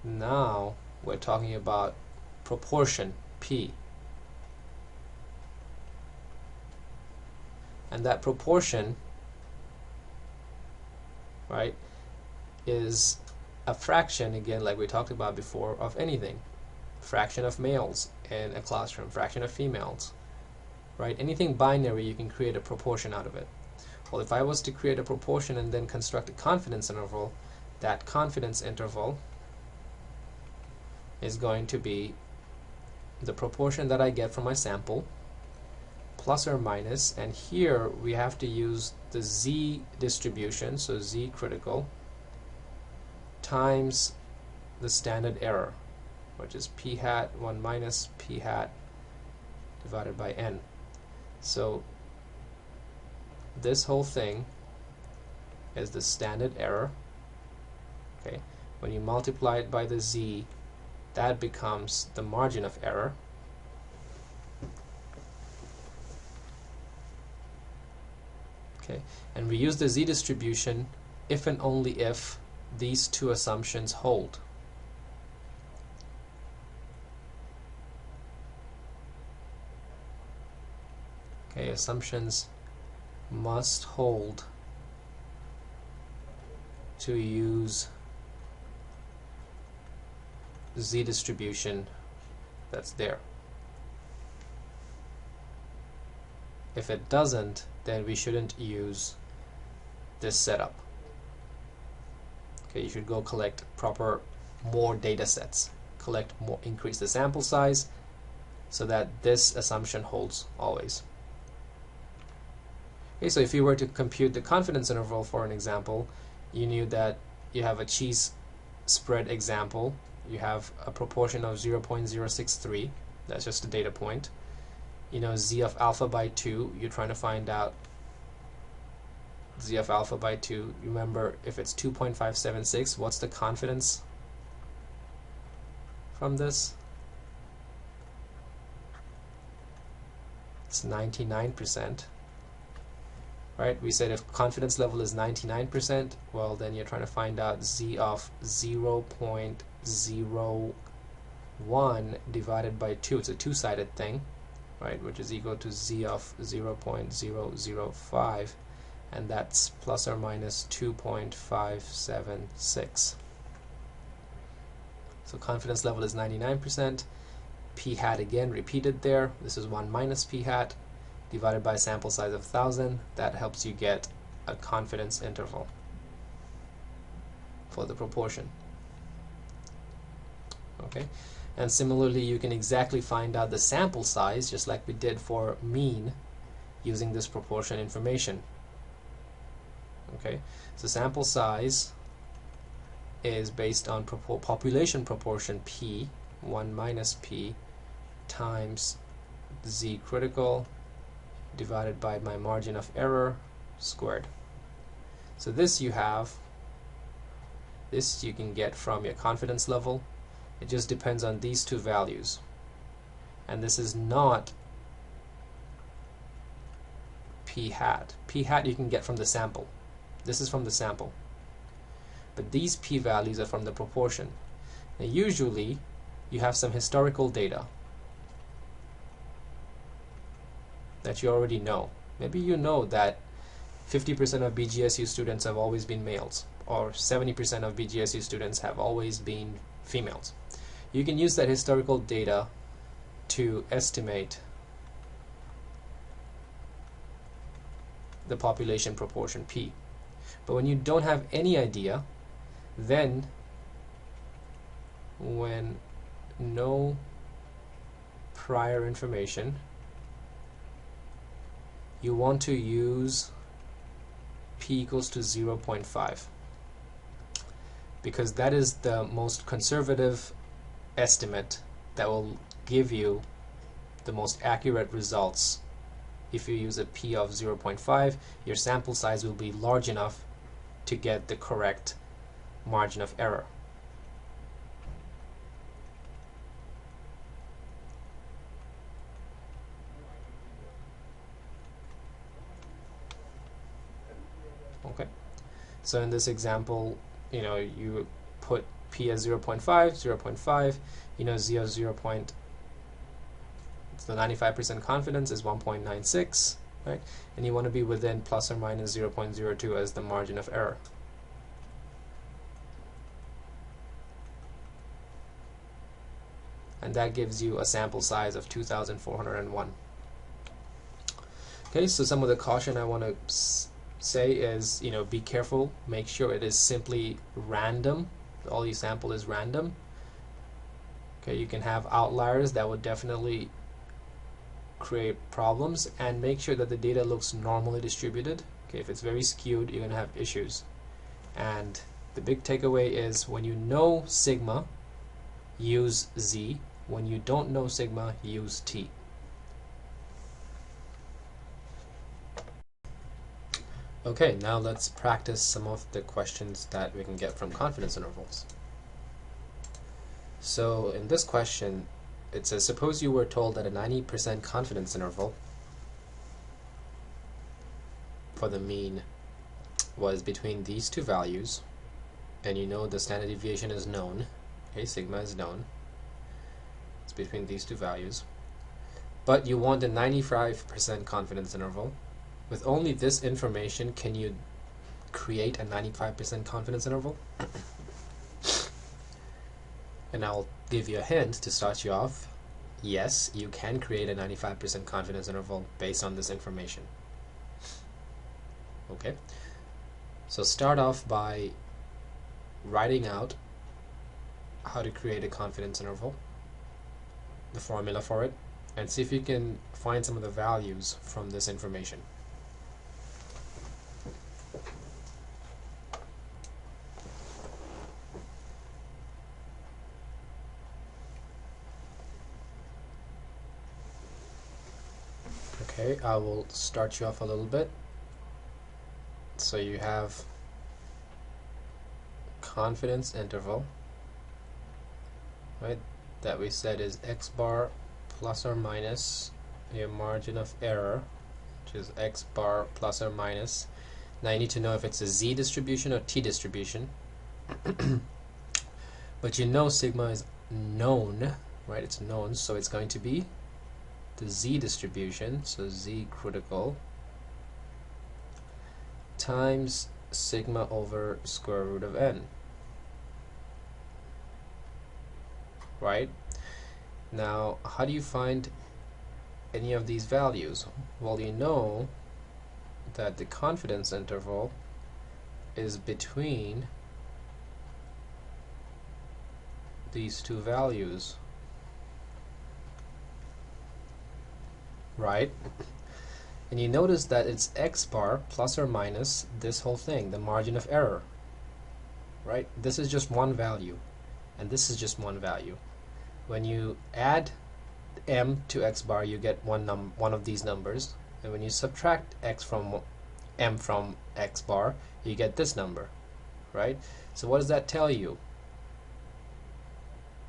Now we're talking about proportion p, and that proportion, right, is a fraction, again, like we talked about before, of anything. Fraction of males in a classroom, fraction of females, right? Anything binary, you can create a proportion out of it. Well, if I was to create a proportion and then construct a confidence interval, that confidence interval is going to be the proportion that I get from my sample plus or minus, and here we have to use the z distribution, so z critical, times the standard error, which is p hat 1 minus p hat divided by n. So this whole thing is the standard error. Okay, when you multiply it by the z, that becomes the margin of error. Okay, and we use the z distribution if and only if these two assumptions hold. Okay, assumptions must hold to use z distribution that's there. If it doesn't, then we shouldn't use this setup. Okay, you should go collect more data sets, collect more, increase the sample size so that this assumption holds always. Okay, so if you were to compute the confidence interval for an example, you knew that you have a cheese spread example, you have a proportion of 0.063, that's just a data point. You know, z of alpha by 2, you're trying to find out z of alpha by 2. Remember, if it's 2.576, what's the confidence from this? It's 99%. Right? We said if confidence level is 99%, well, then you're trying to find out z of 0.01 divided by 2. It's a two-sided thing, right? Which is equal to z of 0.005, and that's plus or minus 2.576. So confidence level is 99%. P hat again repeated there. This is 1 minus p hat divided by sample size of 1,000. That helps you get a confidence interval for the proportion. Okay, and similarly you can exactly find out the sample size just like we did for mean using this proportion information. Okay, so sample size is based on population proportion p, 1 minus p, times z critical divided by my margin of error squared. So this you have, this you can get from your confidence level. It just depends on these two values, and this is not p hat. P hat you can get from the sample. This is from the sample, but these p values are from the proportion. Now usually you have some historical data that you already know. Maybe you know that 50% of BGSU students have always been males, or 70% of BGSU students have always been females. you can use that historical data to estimate the population proportion P. But when you don't have any idea, then when no prior information, you want to use P equals to 0.5, because that is the most conservative estimate that will give you the most accurate results. If you use a P of 0.5, your sample size will be large enough to get the correct margin of error. Okay, so in this example, you put P as 0.5, 0.5, the 95% confidence is 1.96, right? And you want to be within plus or minus 0.02 as the margin of error. And that gives you a sample size of 2,401. Okay, so some of the caution I want to say is, be careful, make sure it is simply random. All you sample is random. Okay, you can have outliers that would definitely create problems, and make sure that the data looks normally distributed. Okay, if it's very skewed, you're going to have issues. And the big takeaway is, when you know sigma, use Z. When you don't know sigma, use T. Okay, now let's practice some of the questions that we can get from confidence intervals. So in this question, it says, suppose you were told that a 90% confidence interval for the mean was between these two values, and you know the standard deviation is known. Okay, sigma is known. It's between these two values. But you want a 95% confidence interval. With only this information, can you create a 95% confidence interval? And I'll give you a hint to start you off. Yes, you can create a 95% confidence interval based on this information. Okay, so start off by writing out how to create a confidence interval, the formula for it, and see if you can find some of the values from this information. Okay, I will start you off a little bit. So you have confidence interval, right, that we said is x bar plus or minus your margin of error, which is x bar plus or minus. Now you need to know if it's a z distribution or t distribution. But you know sigma is known, right? It's known, so it's going to be the z distribution, so z critical times sigma over square root of n. Right? Now, how do you find any of these values? Well, you know that the confidence interval is between these two values, right? And you notice that it's x bar plus or minus this whole thing, the margin of error, right? This is just one value, and this is just one value. When you add m to x bar, you get one of these numbers, and when you subtract m from x bar, you get this number, right? So what does that tell you?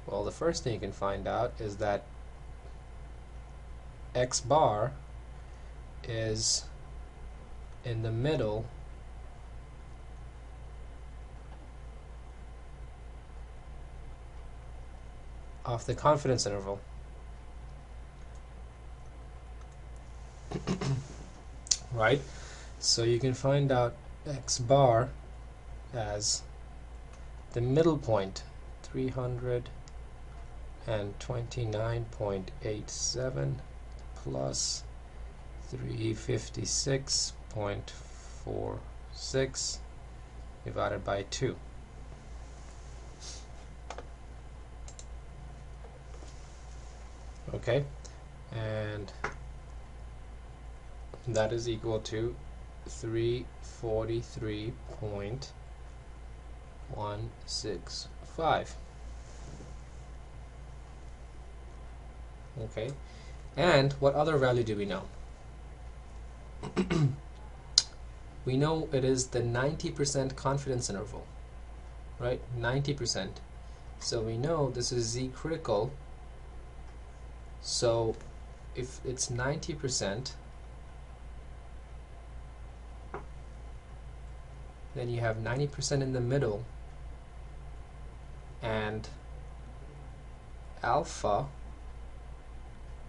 Well, the first thing you can find out is that x bar is in the middle of the confidence interval. Right? So you can find out x bar as the middle point, 300 and 29.87 plus 356.46 divided by 2. Okay, and that is equal to 343.165. Okay, and what other value do we know? We know it is the 90% confidence interval, right? 90%. So we know this is Z critical. So if it's 90%, then you have 90% in the middle, and alpha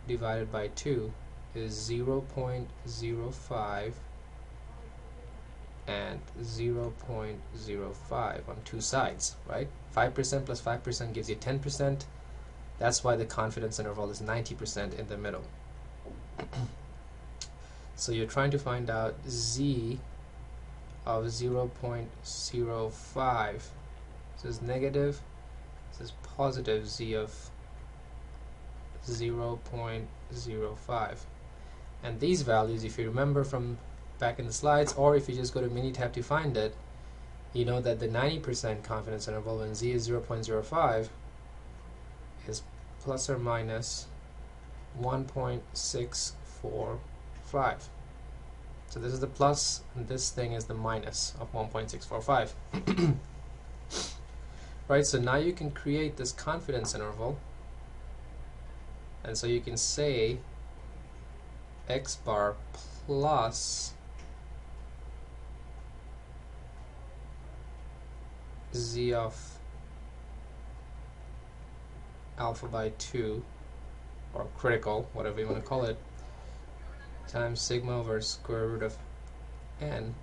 divided by 2 is 0.05 and 0.05 on two sides, right? 5% plus 5% gives you 10%. That's why the confidence interval is 90% in the middle. So you're trying to find out Z of 0.05. This is negative, this is positive Z of 0.05. And these values, if you remember from back in the slides, or if you just go to Minitab to find it, you know that the 90% confidence interval when Z is 0.05 is plus or minus 1.645. So this is the plus, and this thing is the minus of 1.645. Right, so now you can create this confidence interval, and so you can say x bar plus Z of alpha by 2, or critical, whatever you want to call it, times sigma over square root of n.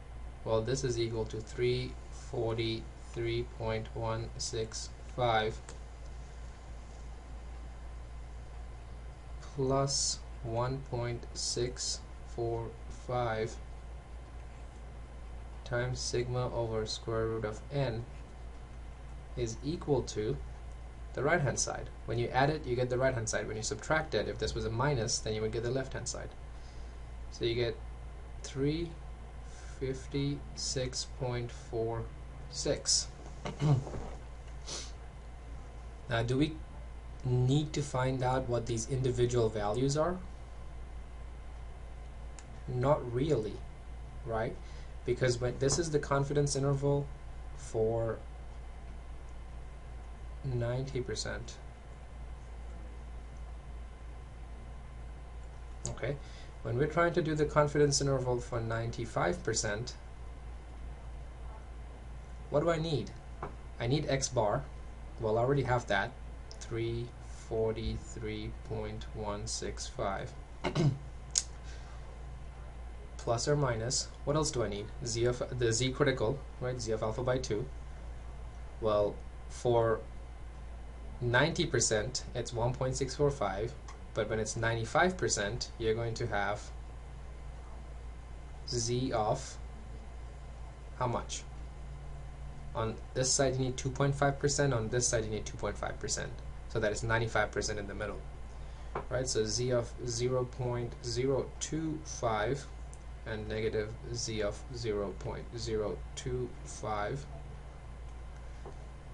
Well, this is equal to 343.165 plus 1.645 times sigma over square root of n is equal to the right hand side. When you add it, you get the right hand side. When you subtract it, if this was a minus, then you would get the left hand side. So you get 356.46. Now, do we need to find out what these individual values are? Not really, right? Because when this is the confidence interval for 90%. Okay, when we're trying to do the confidence interval for 95%, what do I need? I need x bar. Well, I already have that, 343.165. Plus or minus, what else do I need? Z of the Z critical, right? Z of alpha by 2. Well, for 90% it's 1.645, but when it's 95% you're going to have Z of how much? On this side you need 2.5%, on this side you need 2.5%, so that is 95% in the middle, right? So Z of 0.025 and negative Z of 0.025,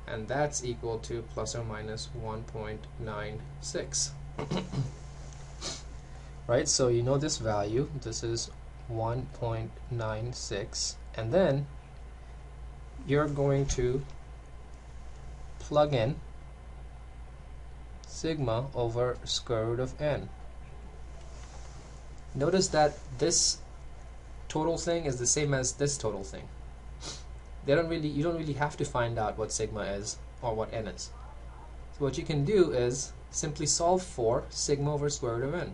and that's equal to plus or minus 1.96. Right, so you know this value, this is 1.96, and then you're going to plug in sigma over square root of n. Notice that this total thing is the same as this total thing. You don't really have to find out what sigma is or what n is. So what you can do is simply solve for sigma over square root of n.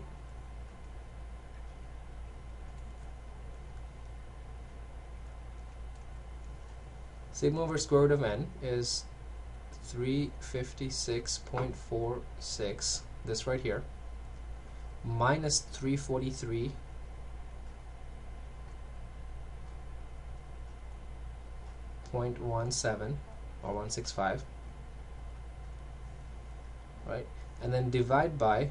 Sigma over square root of n is 356.46, this right here, minus 343.17 or 165, right? And then divide by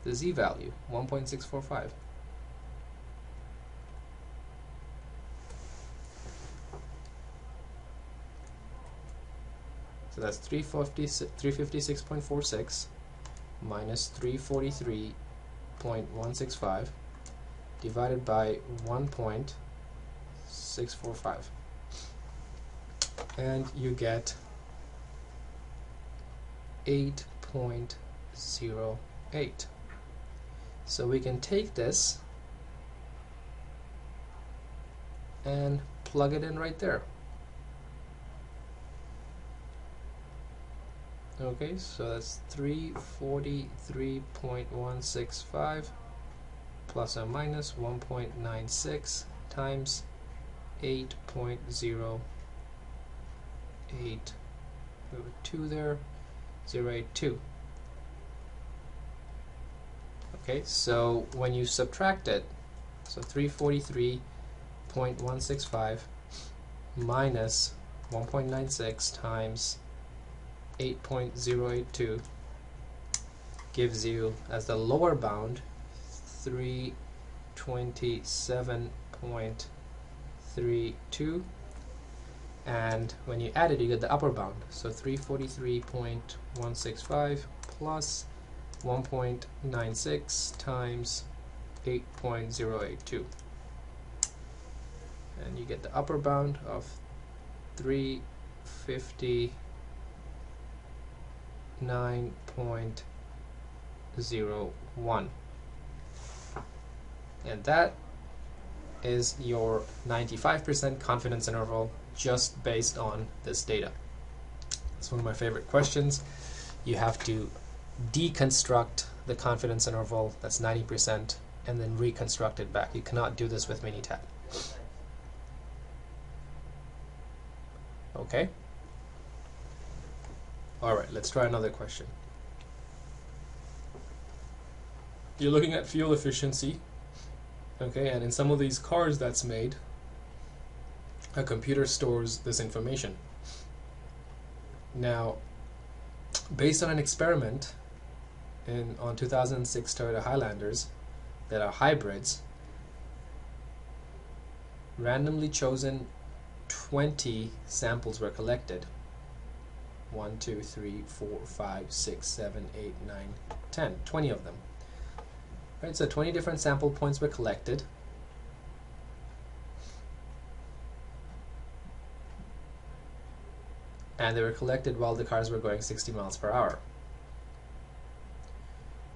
the z value, 1.645. So that's 356.46 minus 343.165 divided by 1.645. And you get 8.08. So we can take this and plug it in right there. Okay, so that's 343.165 plus or minus 1.96 times 8.08, 2 there, 0.82. Okay, so when you subtract it, so 343.165 minus 1.96 times 8.082 gives you, as the lower bound, 327.32, and when you add it you get the upper bound, so 343.165 plus 1.96 times 8.082, and you get the upper bound of 359.01, and that is your 95% confidence interval just based on this data. It's one of my favorite questions. You have to deconstruct the confidence interval that's 90% and then reconstruct it back. You cannot do this with Minitab. Okay? Alright, let's try another question. You're looking at fuel efficiency, okay, and in some of these cars that's made, a computer stores this information. Now, based on an experiment on 2006 Toyota Highlanders that are hybrids, randomly chosen 20 samples were collected. 1, 2, 3, 4, 5, 6, 7, 8, 9, 10. 20 of them. Right, so 20 different sample points were collected. And they were collected while the cars were going 60 miles per hour.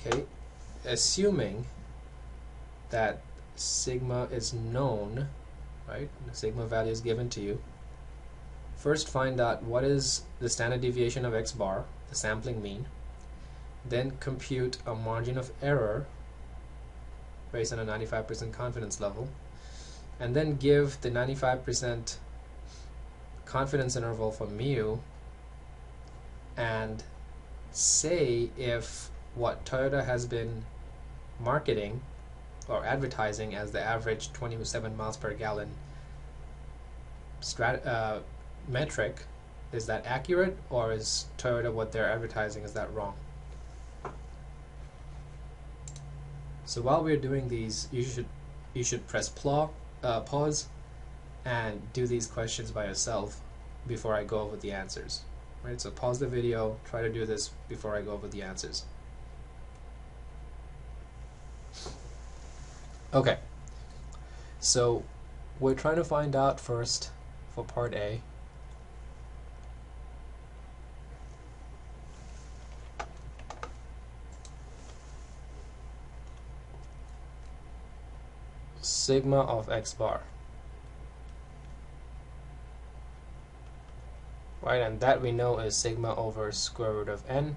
Okay, assuming that sigma is known, right? The sigma value is given to you. First find out what is the standard deviation of x bar, the sampling mean. Then compute a margin of error based on a 95% confidence level. And then give the 95% confidence interval for mu and say if what Toyota has been marketing or advertising as the average 27 miles per gallon metric, is that accurate, or is Toyota, what they're advertising, is that wrong? So while we're doing these, you should press pause and do these questions by yourself before I go over the answers. Right? So pause the video, try to do this before I go over the answers. Okay, so we're trying to find out first for part A sigma of x bar. Right, and that we know is sigma over square root of n.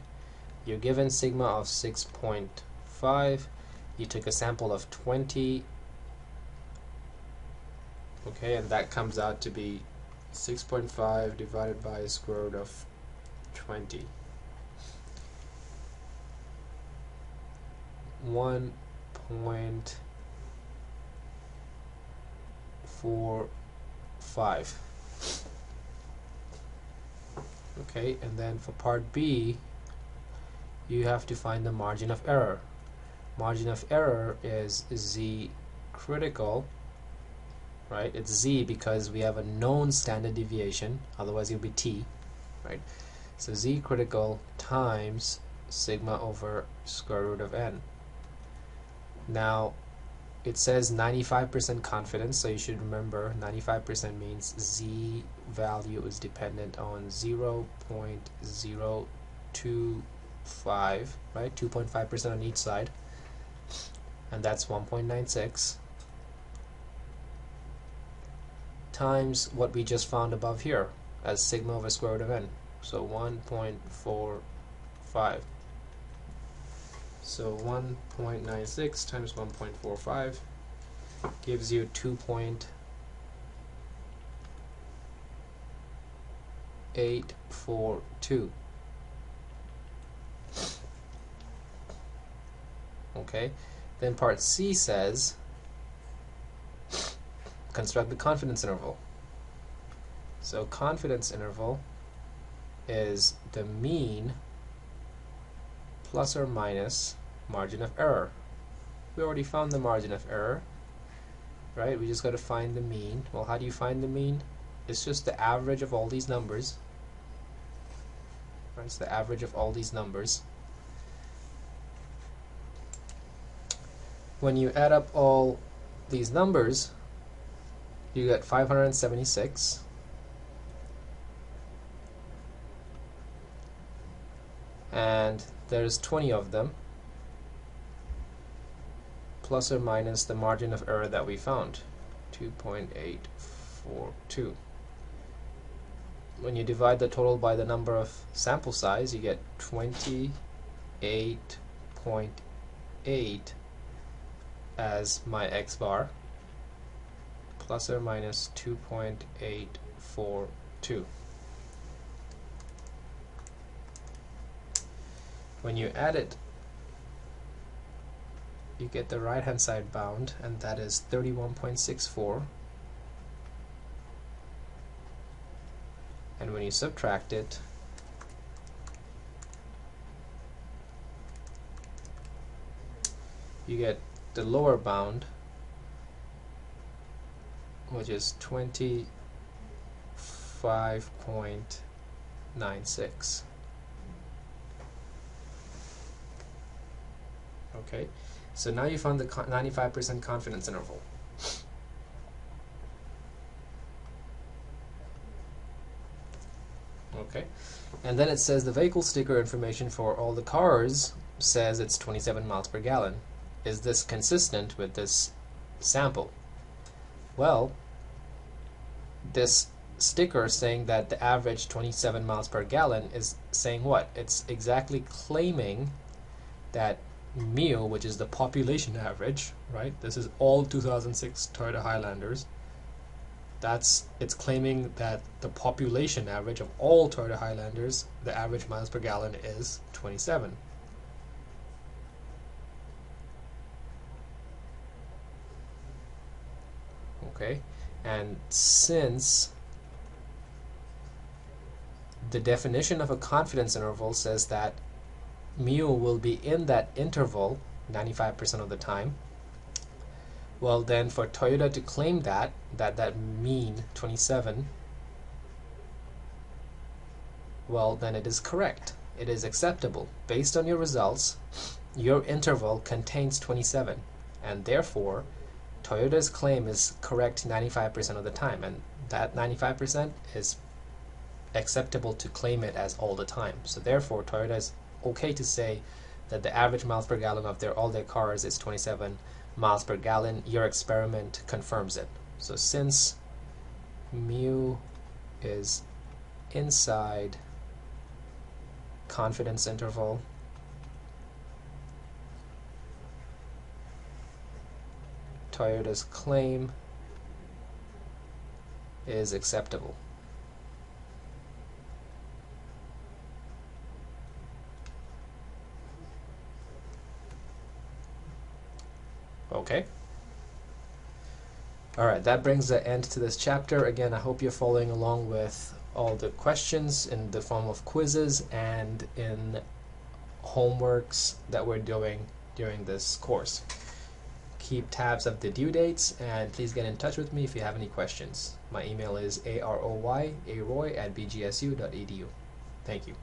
You're given sigma of 6.5. You took a sample of 20. Okay, and that comes out to be 6.5 divided by square root of 20. 1.45. Okay, and then for part B, you have to find the margin of error. Margin of error is z critical, right? It's z because we have a known standard deviation, otherwise it would be t, right? So z critical times sigma over square root of n. Now it says 95% confidence, so you should remember 95% means z value is dependent on 0.025, right? 2.5% on each side, and that's 1.96 times what we just found above here as sigma over square root of n, so 1.45. So 1.96 times 1.45 gives you 2.842. Okay, then part C says construct the confidence interval. So confidence interval is the mean plus or minus margin of error. We already found the margin of error, right? We just got to find the mean. Well, how do you find the mean? It's just the average of all these numbers. Right? It's the average of all these numbers. When you add up all these numbers, you get 576. And there's 20 of them, plus or minus the margin of error that we found, 2.842. When you divide the total by the number of sample size, you get 28.8 as my x bar, plus or minus 2.842. When you add it, you get the right hand side bound, and that is 31.64. And when you subtract it, you get the lower bound, which is 25.96. Okay, so now you found the 95% confidence interval. Okay, and then it says the vehicle sticker information for all the cars says it's 27 miles per gallon. Is this consistent with this sample? Well, this sticker saying that the average 27 miles per gallon is saying what? It's exactly claiming that mu, which is the population average, right? This is all 2006 Toyota Highlanders. It's claiming that the population average of all Toyota Highlanders, the average miles per gallon is 27. Okay, and since the definition of a confidence interval says that mu will be in that interval 95% of the time, well then for Toyota to claim that mean 27, well then it is correct. It is acceptable. Based on your results, your interval contains 27, and therefore Toyota's claim is correct 95% of the time, and that 95% is acceptable to claim it as all the time. So therefore Toyota is okay to say that the average miles per gallon of all their cars is 27 miles per gallon. Your experiment confirms it. So since mu is inside confidence interval, Toyota's claim is acceptable. Alright, that brings the end to this chapter. Again, I hope you're following along with all the questions in the form of quizzes and in homeworks that we're doing during this course. Keep tabs of the due dates, and please get in touch with me if you have any questions. My email is aroy@bgsu.edu. Thank you.